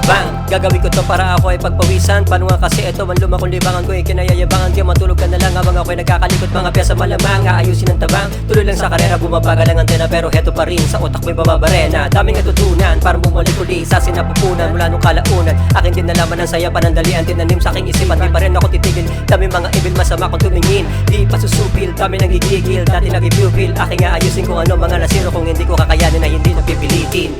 Bang! Gagawin ko to para ako ay pagpawisan. Paano nga kasi ito man lumakong libangan ko, ikinayayabangan. Di matulog ka na lang habang ako'y nagkakalikot. Mga pyesa malamang, aayusin ang tabang. Tuloy lang sa karera, bumabagal ang antena. Pero heto pa rin, sa utak mo'y bababarena. Daming natutunan, parang bumalik uli sa sinapupunan. Mula nung kalaunan, akin din nalaman ang saya. Panandalian, tinanim sa aking isipan. Di pa rin ako titigil, dami mga evil masama kung tumingin. Di pa susupil, dami nagigigil. Dati nag-i-pupil, aking aayusin kung ano mga nasiro. Kung hindi ko kakayanin na hindi napipilitin.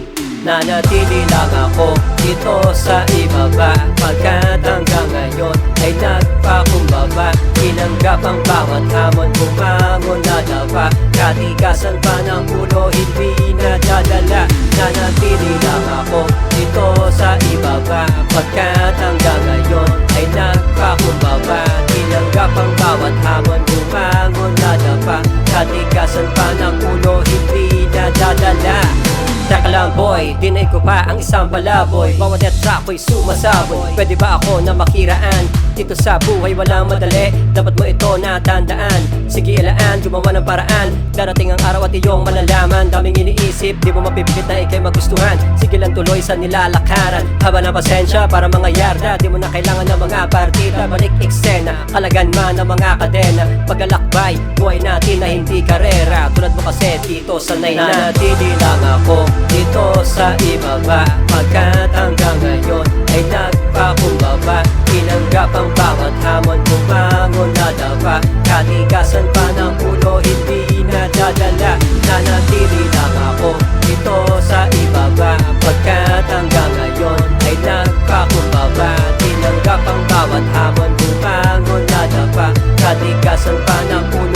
Nanatili lang ako dito sa ibaba, pagkat hanggang ngayon ay nagpakumbaba. Tinanggap ang bawat hamon, bumangon na dapa. Katigasan pa ng ulo, hindi nadadala. Nanatili lang ako dito sa ibaba, pagkat hanggang ngayon ay nagpakumbaba. Tinanggap ang bawat hamon, bumangon na dapa. Katigasan pa ng ulo, hindi nadadala. Teka lang boy, dinay ko pa ang isang palaboy. Bawat netra ko'y sumasaboy. Pwede ba ako na makiraan? Dito sa buhay walang madali, dapat mo ito natandaan. Sige ilaan, gumawa ng paraan. Darating ang araw at iyong malalaman. Daming iniisip, di mo mapipilit na ikay magustuhan. Sige lang tuloy sa nilalakaran. Haba ng pasensya para mga yarda. Di mo na kailangan ng mga partida. Balik eksena, kalagan man ng mga kadena. Paglalakbay, buhay natin na hindi karera. Tulad mo kasi dito sanay na. Nanatili lang ako dito sa ibaba, pagkat hanggang ngayon ay nagpakumbaba. Tinanggap ang bawat hamon, bumangon na dapa. Katigasan pa ng ulo, hindi nadadala. Nanatili lang ako dito sa ibaba, pagkat hanggang ngayon ay nagpakumbaba. Tinanggap ang bawat hamon, bumangon na dapa. Katigasan pa ng ulo,